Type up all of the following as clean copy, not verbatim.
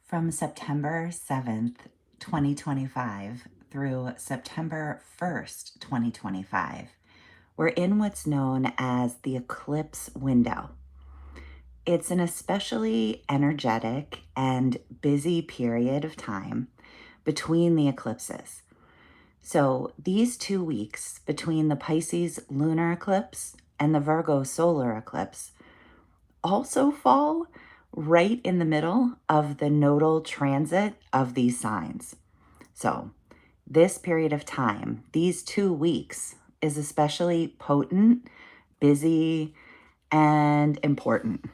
From September 7th, 2025 through September 1st, 2025, we're in what's known as the eclipse window. It's an especially energetic and busy period of time between the eclipses. So these 2 weeks between the Pisces lunar eclipse and the Virgo solar eclipse also fall right in the middle of the nodal transit of these signs. So, this period of time, these 2 weeks, is especially potent, busy, and important.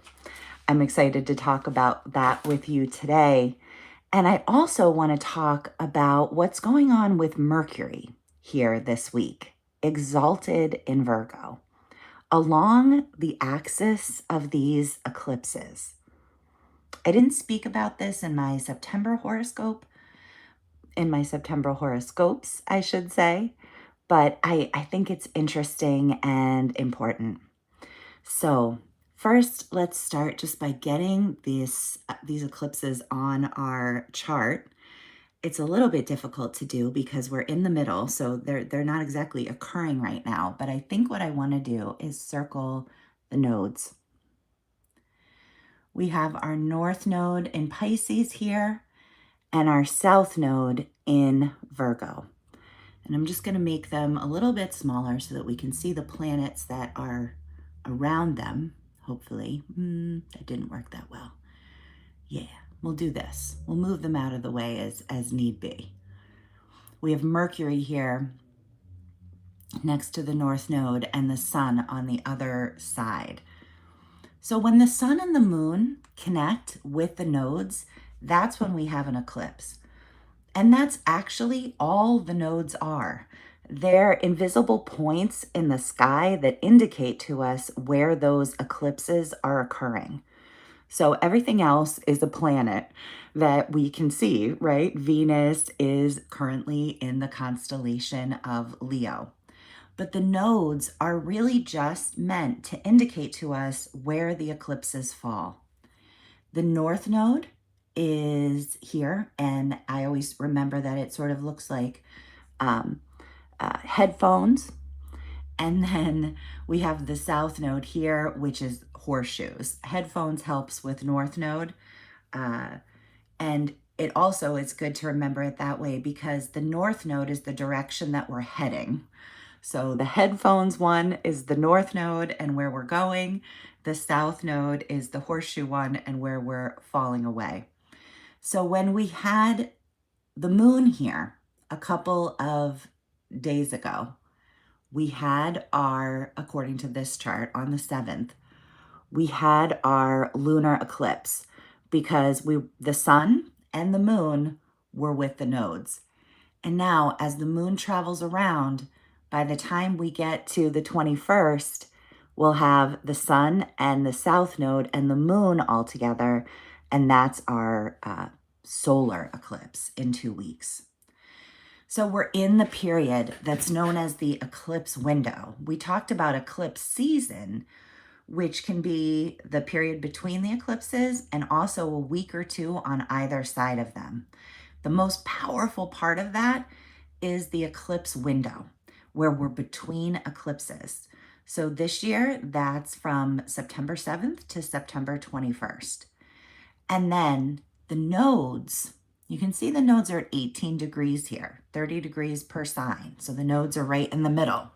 I'm excited to talk about that with you today. And I also want to talk about what's going on with Mercury here this week, exalted in Virgo, along the axis of these eclipses. I didn't speak about this in my September horoscope, in my September horoscopes, I should say, but I think it's interesting and important. So, first, let's start just by getting these eclipses on our chart. It's a little bit difficult to do because we're in the middle, so they're not exactly occurring right now, but I think what I want to do is circle the nodes. We have our north node in Pisces here and our south node in Virgo. And I'm just going to make them a little bit smaller so that we can see the planets that are around them, hopefully. That didn't work that well. Yeah, we'll do this. We'll move them out of the way as need be. We have Mercury here next to the north node and the sun on the other side. So when the sun and the moon connect with the nodes, that's when we have an eclipse. And that's actually all the nodes are. They're invisible points in the sky that indicate to us where those eclipses are occurring. So everything else is a planet that we can see, right? Venus is currently in the constellation of Leo. But the nodes are really just meant to indicate to us where the eclipses fall. The north node is here, and I always remember that it sort of looks like headphones. And then we have the south node here, which is horseshoes. Headphones helps with north node. And it also is good to remember it that way because the north node is the direction that we're heading. So the headphones one is the north node and where we're going. The south node is the horseshoe one and where we're falling away. So when we had the moon here a couple of days ago, we had our, according to this chart on the 7th, we had our lunar eclipse because the sun and the moon were with the nodes. And now as the moon travels around, by the time we get to the 21st, we'll have the sun and the south node and the moon all together, and that's our solar eclipse in 2 weeks. So we're in the period that's known as the eclipse window. We talked about eclipse season, which can be the period between the eclipses and also a week or two on either side of them. The most powerful part of that is the eclipse window, where we're between eclipses. So this year, that's from September 7th to September 21st. And then the nodes, you can see the nodes are at 18 degrees here, 30 degrees per sign. So the nodes are right in the middle.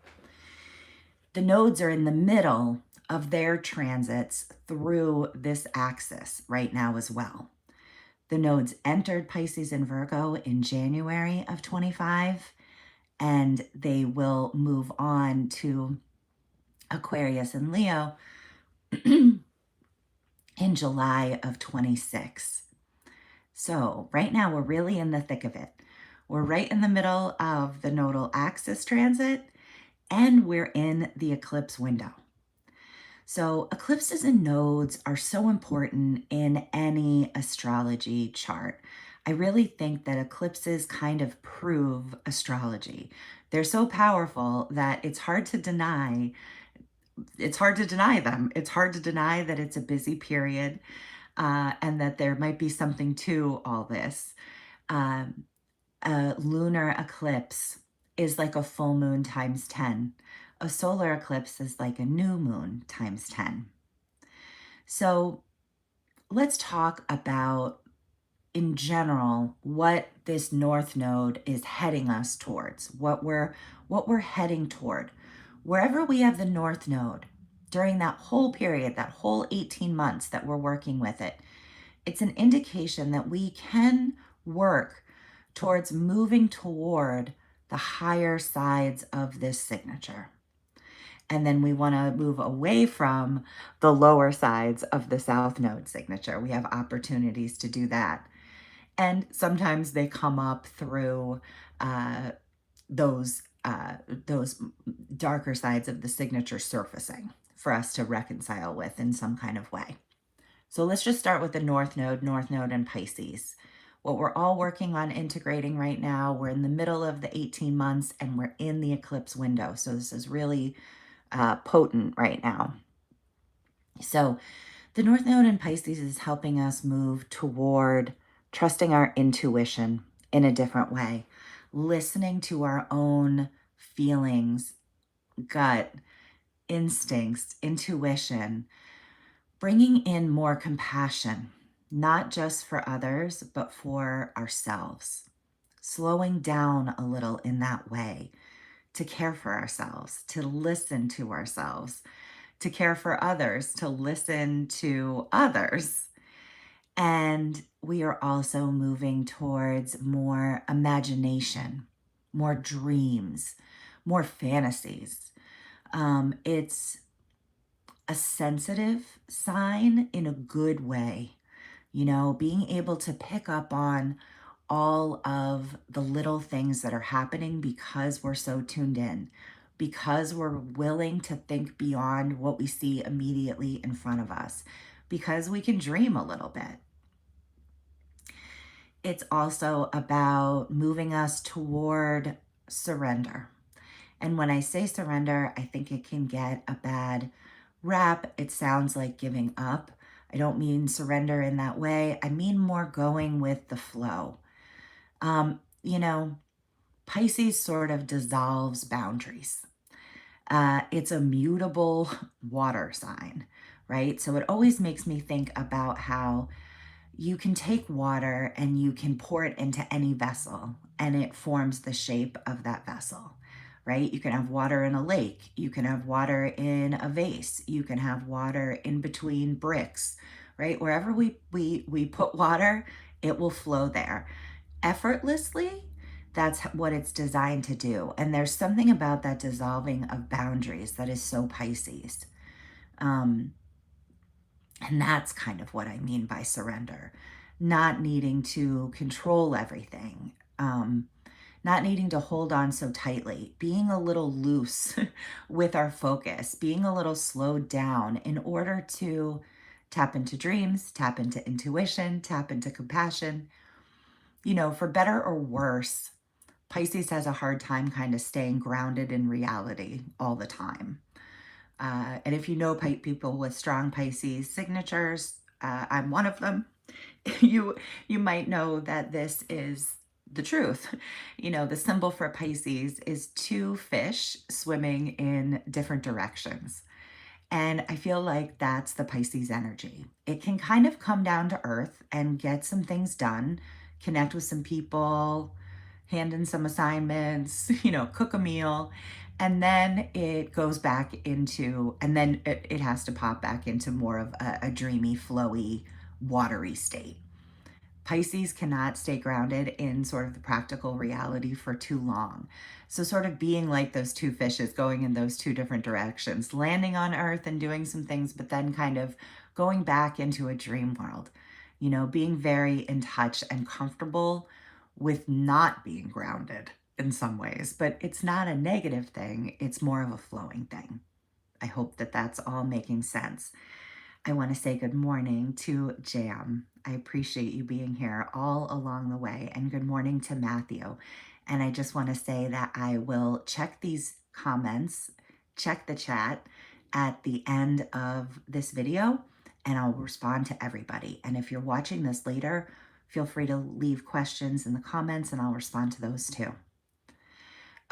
The nodes are in the middle of their transits through this axis right now as well. The nodes entered Pisces and Virgo in January of 25, and they will move on to Aquarius and Leo in July of 26. So right now we're really in the thick of it. We're right in the middle of the nodal axis transit, and we're in the eclipse window. So eclipses and nodes are so important in any astrology chart. I really think that eclipses kind of prove astrology. They're so powerful that it's hard to deny them. It's hard to deny that it's a busy period. and that there might be something to all this. Um, a lunar eclipse is like a full moon times 10. A solar eclipse is like a new moon times 10. So let's talk about, in general, what this north node is heading us towards, what we're heading toward. Wherever we have the north node during that whole period, that whole 18 months that we're working with it, it's an indication that we can work towards moving toward the higher sides of this signature. And then we want to move away from the lower sides of the south node signature. We have opportunities to do that. And sometimes they come up through uh, those darker sides of the signature surfacing for us to reconcile with in some kind of way. So let's just start with the North Node and Pisces. What we're all working on integrating right now, we're in the middle of the 18 months and we're in the eclipse window. So this is really potent right now. So the North Node in Pisces is helping us move toward trusting our intuition in a different way, listening to our own feelings, gut, instincts, intuition, bringing in more compassion, not just for others, but for ourselves, slowing down a little in that way to care for ourselves, to listen to ourselves, to care for others, to listen to others. And we are also moving towards more imagination, more dreams, more fantasies. It's a sensitive sign in a good way, being able to pick up on all of the little things that are happening because we're so tuned in, because we're willing to think beyond what we see immediately in front of us, because we can dream a little bit. It's also about moving us toward surrender. And when I say surrender, I think it can get a bad rap. It sounds like giving up. I don't mean surrender in that way. I mean more going with the flow. You know, Pisces sort of dissolves boundaries. It's a mutable water sign, right? So it always makes me think about how you can take water and you can pour it into any vessel and it forms the shape of that vessel, right? You can have water in a lake. You can have water in a vase. You can have water in between bricks, right? Wherever we put water, it will flow there effortlessly. That's what it's designed to do. And there's something about that dissolving of boundaries that is so Pisces. And that's kind of what I mean by surrender. Not needing to control everything, not needing to hold on so tightly, being a little loose with our focus, being a little slowed down in order to tap into dreams, tap into intuition, tap into compassion. For better or worse, Pisces has a hard time kind of staying grounded in reality all the time. And if you know people with strong Pisces signatures, I'm one of them. You you might know that this is the truth. The symbol for Pisces is two fish swimming in different directions. And I feel like that's the Pisces energy. It can kind of come down to earth and get some things done, connect with some people, hand in some assignments, cook a meal, and then it goes back into, and then it has to pop back into more of a dreamy, flowy, watery state. Pisces cannot stay grounded in sort of the practical reality for too long. So sort of being like those two fishes going in those two different directions, landing on earth and doing some things, but then kind of going back into a dream world, being very in touch and comfortable with not being grounded in some ways. But it's not a negative thing. It's more of a flowing thing. I hope that that's all making sense. I want to say good morning to Jam. I appreciate you being here all along the way. And good morning to Matthew. And I just want to say that I will check these comments, check the chat at the end of this video. and I'll respond to everybody. And if you're watching this later, feel free to leave questions in the comments and I'll respond to those too.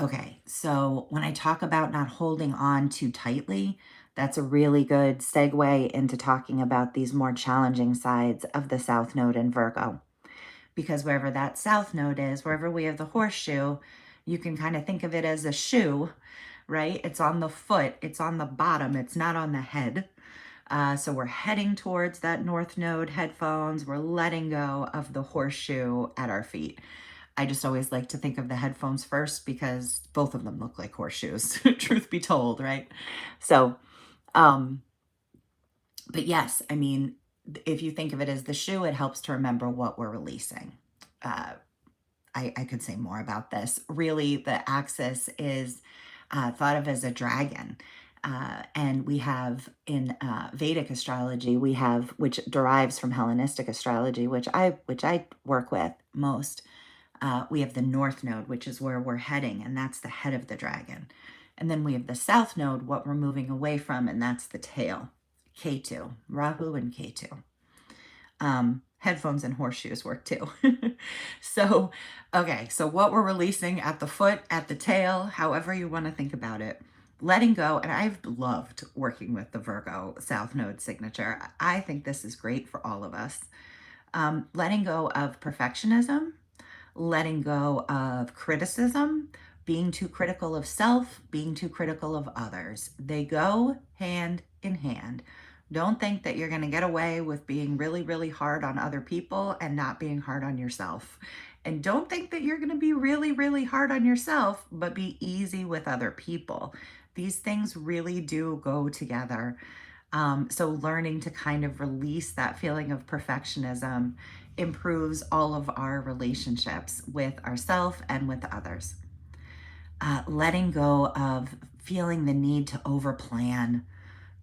Okay, so when I talk about not holding on too tightly, that's a really good segue into talking about these more challenging sides of the South Node in Virgo. Because wherever that South Node is, wherever we have the horseshoe, you can kind of think of it as a shoe, right? It's on the foot, it's on the bottom, it's not on the head. So we're heading towards that North Node headphones. We're letting go of the horseshoe at our feet. I just always like to think of the headphones first because both of them look like horseshoes, truth be told, right? So, but yes, I mean, if you think of it as the shoe, it helps to remember what we're releasing. I could say more about this. Really, the axis is thought of as a dragon. And we have in Vedic astrology, we have, which derives from Hellenistic astrology, which I work with most. We have the North Node, which is where we're heading, and that's the head of the dragon. And then we have the South Node, what we're moving away from, and that's the tail, K2, Rahu and K2. Headphones and horseshoes work too. So, okay, so what we're releasing at the foot, at the tail, however you want to think about it, letting go. And I've loved working with the Virgo South Node signature. I think this is great for all of us. Letting go of perfectionism, letting go of criticism, being too critical of self, being too critical of others. They go hand in hand. Don't think that you're going to get away with being really, really hard on other people and not being hard on yourself. And don't think that you're going to be really, really hard on yourself, but be easy with other people. These things really do go together. So learning to kind of release that feeling of perfectionism improves all of our relationships with ourselves and with others. Letting go of feeling the need to overplan,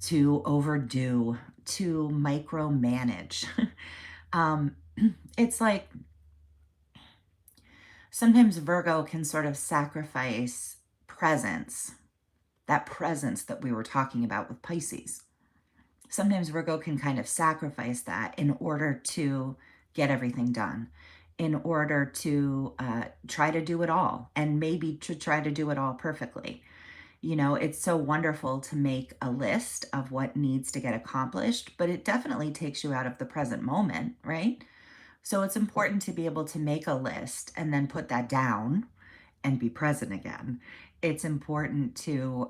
to overdo, to micromanage. It's like sometimes Virgo can sort of sacrifice presence, that presence that we were talking about with Pisces. Sometimes Virgo can kind of sacrifice that in order to get everything done, in order to try to do it all, and maybe to try to do it all perfectly. You know, it's so wonderful to make a list of what needs to get accomplished, but it definitely takes you out of the present moment, right? So it's important to be able to make a list and then put that down and be present again. It's important to,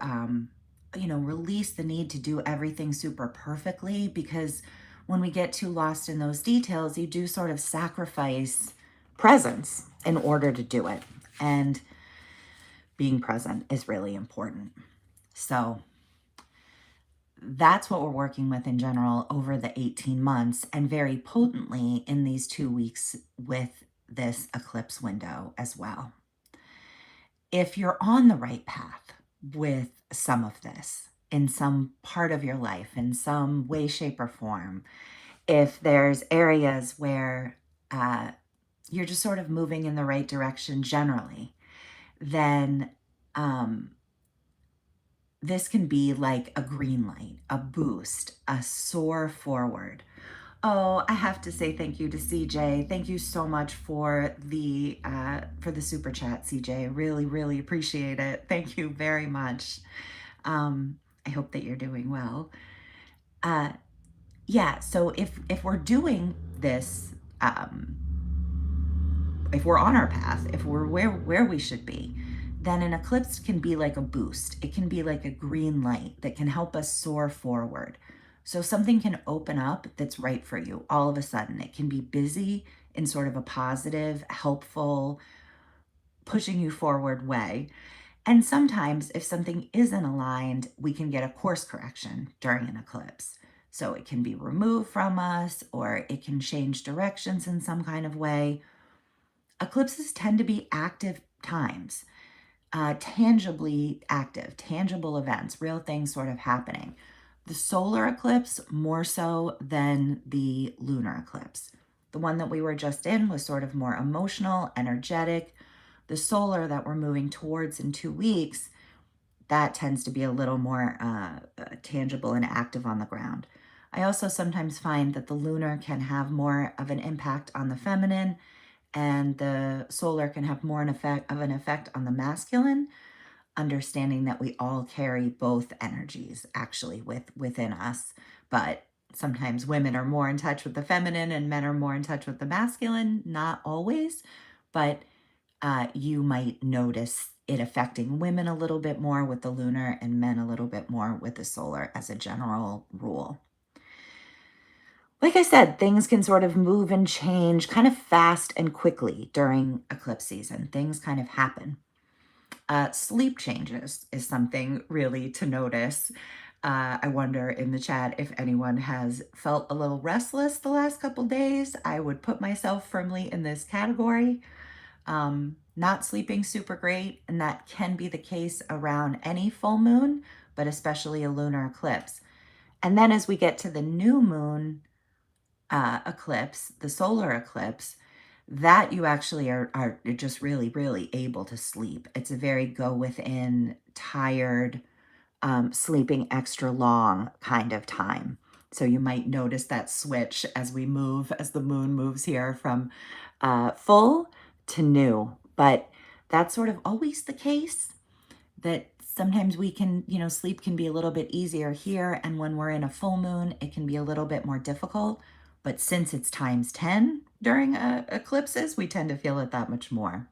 release the need to do everything super perfectly, because when we get too lost in those details, you do sort of sacrifice presence in order to do it. And being present is really important. So that's what we're working with in general over the 18 months, and very potently in these 2 weeks with this eclipse window as well. If you're on the right path with some of this in some part of your life, in some way, shape, or form, if there's areas where you're just sort of moving in the right direction generally, then this can be like a green light, a boost, a soar forward. Oh, I have to say thank you to CJ. Thank you so much for the super chat, CJ. Really, really appreciate it. Thank you very much. I hope that you're doing well. Yeah, so if we're doing this, if we're on our path, if we're where we should be, then an eclipse can be like a boost. It can be like a green light that can help us soar forward. So something can open up that's right for you all of a sudden. It can be busy in sort of a positive, helpful, pushing you forward way. And sometimes if something isn't aligned, we can get a course correction during an eclipse. So it can be removed from us, or it can change directions in some kind of way. Eclipses tend to be active times, tangibly active, tangible events, real things sort of happening. The solar eclipse more so than the lunar eclipse. The one that we were just in was sort of more emotional, energetic. The solar that we're moving towards in 2 weeks, that tends to be a little more tangible and active on the ground. I also sometimes find that the lunar can have more of an impact on the feminine, and the solar can have more of an effect on the masculine, understanding that we all carry both energies actually within us. But sometimes women are more in touch with the feminine and men are more in touch with the masculine. Not always, but you might notice it affecting women a little bit more with the lunar and men a little bit more with the solar as a general rule. Like I said, things can sort of move and change kind of fast and quickly during eclipse season. Things kind of happen. Sleep changes is something really to notice. I wonder in the chat if anyone has felt a little restless the last couple days. I would put myself firmly in this category. Not sleeping super great, and that can be the case around any full moon, but especially a lunar eclipse. And then as we get to the new moon eclipse, the solar eclipse, that you actually are just really, really able to sleep. It's a very go within, tired, sleeping extra long kind of time. So you might notice that switch as we move, as the moon moves here from full to new. But that's sort of always the case, that sometimes we can, sleep can be a little bit easier here. And when we're in a full moon, it can be a little bit more difficult. But since it's times 10 during eclipses, we tend to feel it that much more.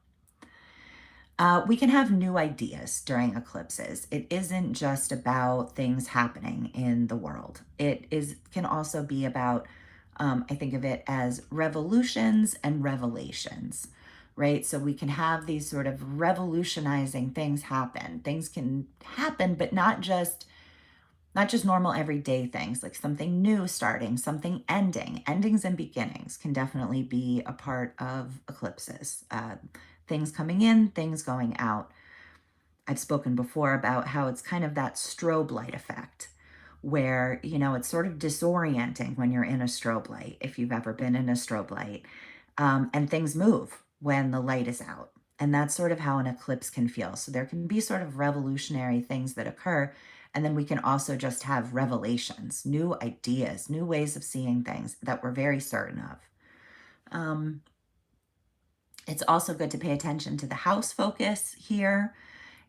We can have new ideas during eclipses. It isn't just about things happening in the world. Can also be about, I think of it as revolutions and revelations, right? So we can have these sort of revolutionizing things happen. Things can happen, but not just normal everyday things, like something new starting, something ending. Endings and beginnings can definitely be a part of eclipses. Things coming in, things going out. I've spoken before about how it's kind of that strobe light effect where, it's sort of disorienting when you're in a strobe light, if you've ever been in a strobe light, and things move when the light is out. And that's sort of how an eclipse can feel. So there can be sort of revolutionary things that occur. And then we can also just have revelations, new ideas, new ways of seeing things that we're very certain of. It's also good to pay attention to the house focus here.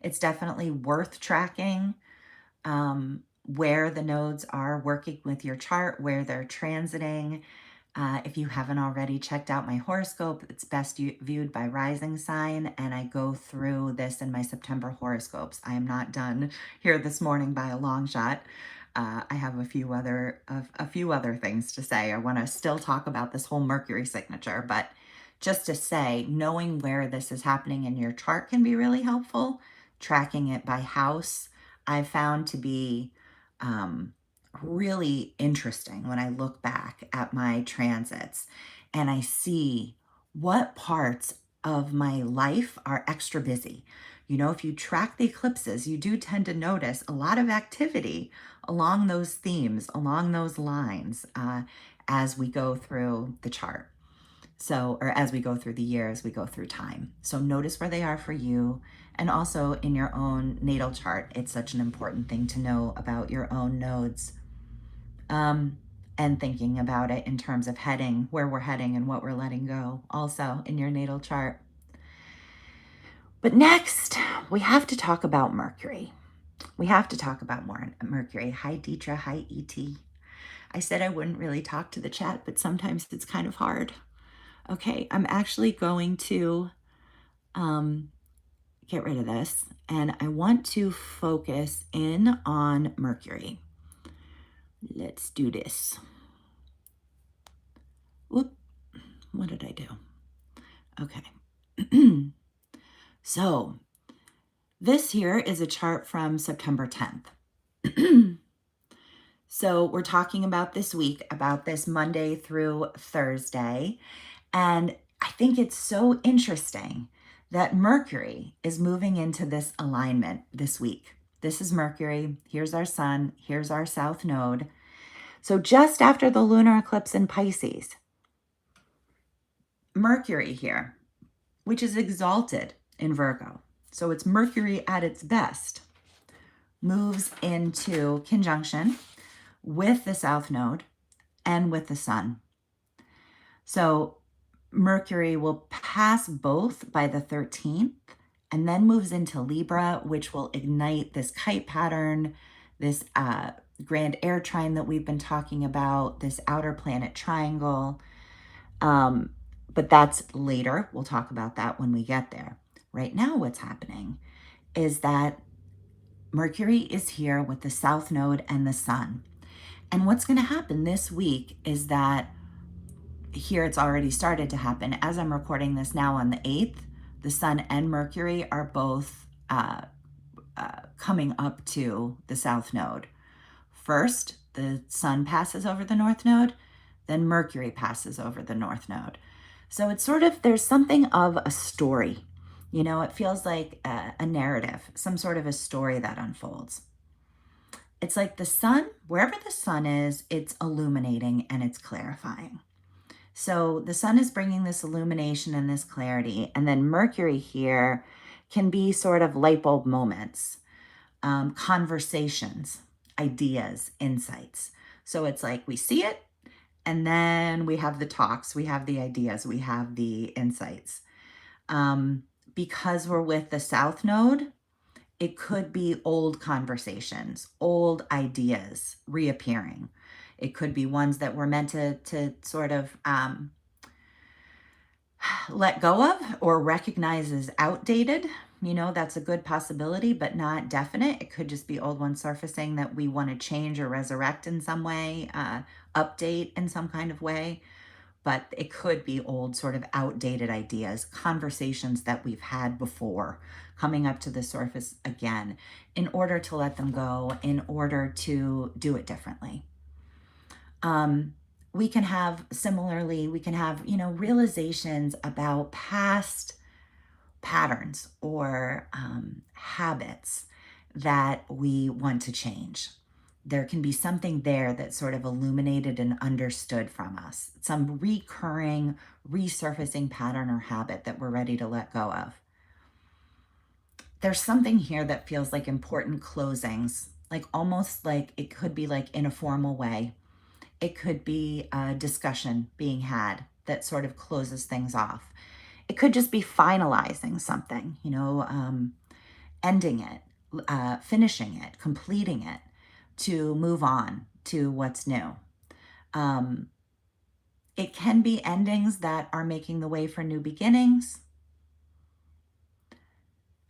It's definitely worth tracking where the nodes are working with your chart, where they're transiting. If you haven't already checked out my horoscope, it's best viewed by rising sign, and I go through this in my September horoscopes. I am not done here this morning by a long shot. I have a few other things to say. I want to still talk about this whole Mercury signature, but just to say, knowing where this is happening in your chart can be really helpful. Tracking it by house, I've found to be really interesting when I look back at my transits and I see what parts of my life are extra busy. If you track the eclipses, you do tend to notice a lot of activity along those themes, along those lines, as we go through the chart. So, or as we go through the year, as we go through time. So notice where they are for you. And also in your own natal chart, it's such an important thing to know about your own nodes. And thinking about it in terms of where we're heading and what we're letting go, also in your natal chart. But next, we have to talk about Mercury. We have to talk about more Mercury. Hi, Deetra. Hi, E.T. I said I wouldn't really talk to the chat, but sometimes it's kind of hard. Okay, I'm actually going to get rid of this, and I want to focus in on Mercury. Let's do this. Whoop, what did I do? Okay. So this here is a chart from September 10th. So we're talking about this week, about this Monday through Thursday. And I think it's so interesting that Mercury is moving into this alignment this week. This is Mercury. Here's our sun. Here's our south node. So just after the lunar eclipse in Pisces, Mercury here, which is exalted in Virgo. So it's Mercury at its best, moves into conjunction with the South Node and with the Sun. So Mercury will pass both by the 13th and then moves into Libra, which will ignite this kite pattern, this grand air trine that we've been talking about, this outer planet triangle. But that's later. We'll talk about that when we get there. Right now, what's happening is that Mercury is here with the South Node and the Sun. And what's going to happen this week is that here it's already started to happen. As I'm recording this now on the 8th, the Sun and Mercury are both coming up to the South Node. First, the Sun passes over the North Node, then Mercury passes over the North Node. So it's sort of, there's something of a story. You know, it feels like a narrative, some sort of a story that unfolds. It's like the sun, wherever the sun is, it's illuminating and it's clarifying. So the sun is bringing this illumination and this clarity. And then Mercury here can be sort of light bulb moments, conversations, ideas, insights. So it's like we see it, and then we have the talks, we have the ideas, we have the insights. Because we're with the South Node, it could be old conversations, old ideas reappearing. It could be ones that were meant to sort of let go of or recognize as outdated. You know, that's a good possibility, but not definite. It could just be old ones surfacing that we want to change or resurrect in some way, update in some kind of way. But it could be old, sort of outdated ideas, conversations that we've had before coming up to the surface again, in order to let them go, in order to do it differently. We can have, similarly, we can have, you know, realizations about past patterns or habits that we want to change. There can be something there that's sort of illuminated and understood from us, some recurring, resurfacing pattern or habit that we're ready to let go of. There's something here that feels like important closings, like almost like it could be like in a formal way. It could be a discussion being had that sort of closes things off. It could just be finalizing something, you know, ending it, finishing it, completing it, to move on to what's new. It can be endings that are making the way for new beginnings.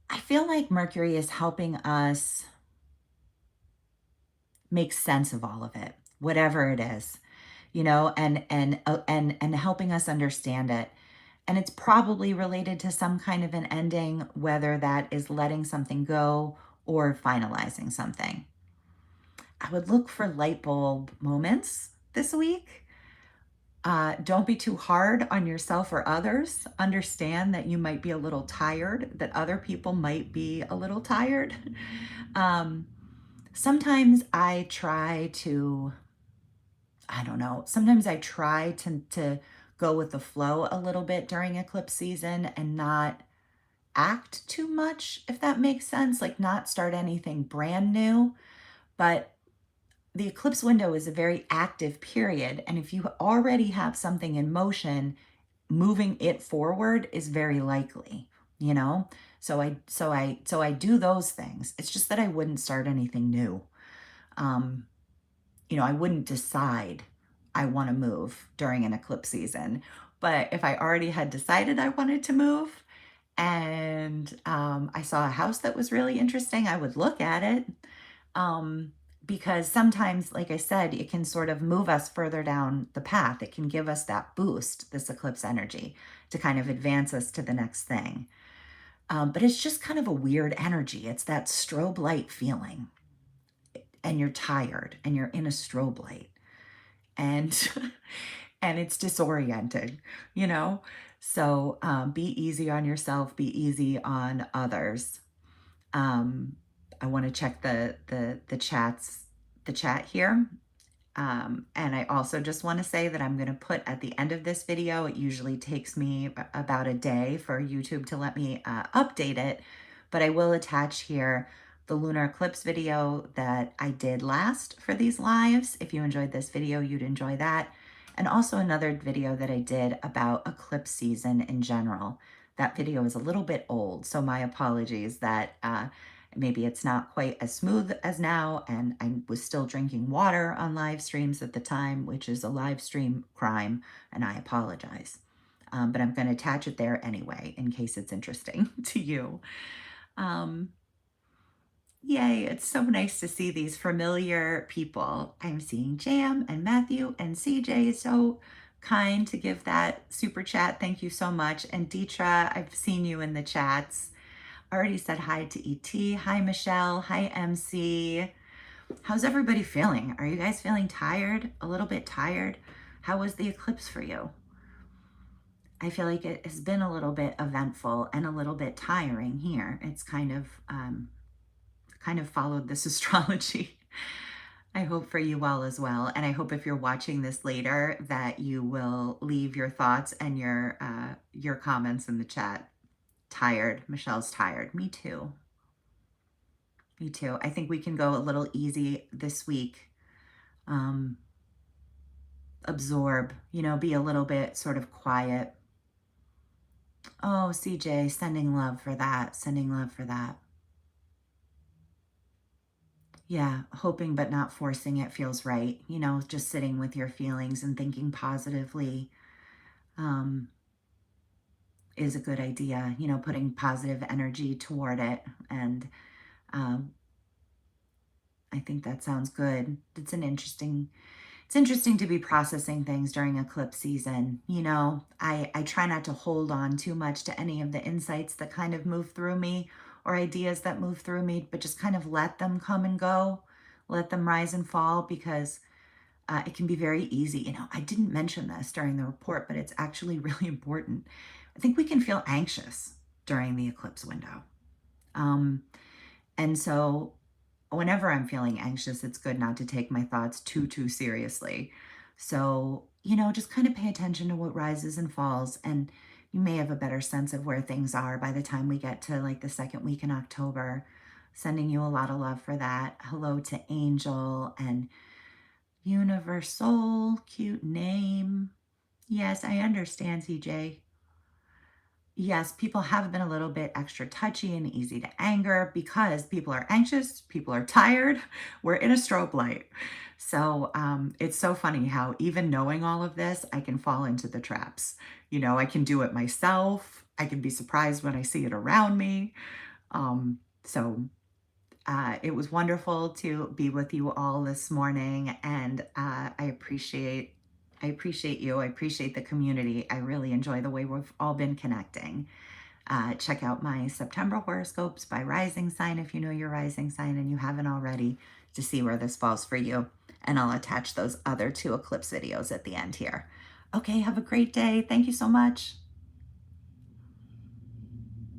I feel like Mercury is helping us make sense of all of it, whatever it is, you know, and helping us understand it. And it's probably related to some kind of an ending, whether that is letting something go or finalizing something. I would look for light bulb moments this week. Don't be too hard on yourself or others. Understand that you might be a little tired, that other people might be a little tired. Sometimes I try to, I don't know, sometimes I try to go with the flow a little bit during eclipse season and not act too much, if that makes sense, like not start anything brand new. But the eclipse window is a very active period. And if you already have something in motion, moving it forward is very likely, you know? So I do those things. It's just that I wouldn't start anything new. You know, I wouldn't decide I want to move during an eclipse season. But if I already had decided I wanted to move and I saw a house that was really interesting, I would look at it. Because sometimes, like I said, it can sort of move us further down the path. It can give us that boost, this eclipse energy, to kind of advance us to the next thing. But it's just kind of a weird energy. It's that strobe light feeling. And you're tired and you're in a strobe light. And and it's disorienting, you know? So be easy on yourself, be easy on others. I want to check the chat here. And I also just want to say that I'm going to put at the end of this video, it usually takes me about a day for YouTube to let me update it, but I will attach here the lunar eclipse video that I did last for these lives. If you enjoyed this video, you'd enjoy that. And also another video that I did about eclipse season in general. That video is a little bit old, so my apologies that maybe it's not quite as smooth as now, and I was still drinking water on live streams at the time, which is a live stream crime, and I apologize. But I'm going to attach it there anyway, in case it's interesting to you. Yay, it's so nice to see these familiar people. I'm seeing Jam and Matthew and CJ, so kind to give that super chat. Thank you so much. And Deetra, I've seen you in the chats. Already said hi to ET. Hi, Michelle. Hi, MC. How's everybody feeling? Are you guys feeling tired? A little bit tired? How was the eclipse for you? I feel like it has been a little bit eventful and a little bit tiring here. It's kind of followed this astrology. I hope for you all as well. And I hope if you're watching this later that you will leave your thoughts and your comments in the chat. Tired. Michelle's tired. Me too. Me too. I think we can go a little easy this week. Absorb, be a little bit sort of quiet. Oh, CJ, sending love for that. Sending love for that. Yeah, hoping but not forcing it feels right. Just sitting with your feelings and thinking positively is a good idea. Putting positive energy toward it. And I think that sounds good. It's interesting to be processing things during eclipse season. I try not to hold on too much to any of the insights that kind of move through me or ideas that move through me, but just kind of let them come and go, let them rise and fall, because it can be very easy. I didn't mention this during the report, but it's actually really important. I think we can feel anxious during the eclipse window. And so whenever I'm feeling anxious, it's good not to take my thoughts too seriously. So, just kind of pay attention to what rises and falls, and you may have a better sense of where things are by the time we get to like the second week in October. Sending you a lot of love for that. Hello to Angel and Universal, cute name. Yes, I understand, CJ. Yes, people have been a little bit extra touchy and easy to anger because people are anxious, people are tired, we're in a strobe light. So it's so funny how even knowing all of this, I can fall into the traps. I can do it myself. I can be surprised when I see it around me. So it was wonderful to be with you all this morning, and I appreciate you. I appreciate the community. I really enjoy the way we've all been connecting. Check out my September horoscopes by rising sign if you know your rising sign and you haven't already, to see where this falls for you. And I'll attach those other 2 eclipse videos at the end here. Okay, have a great day. Thank you so much.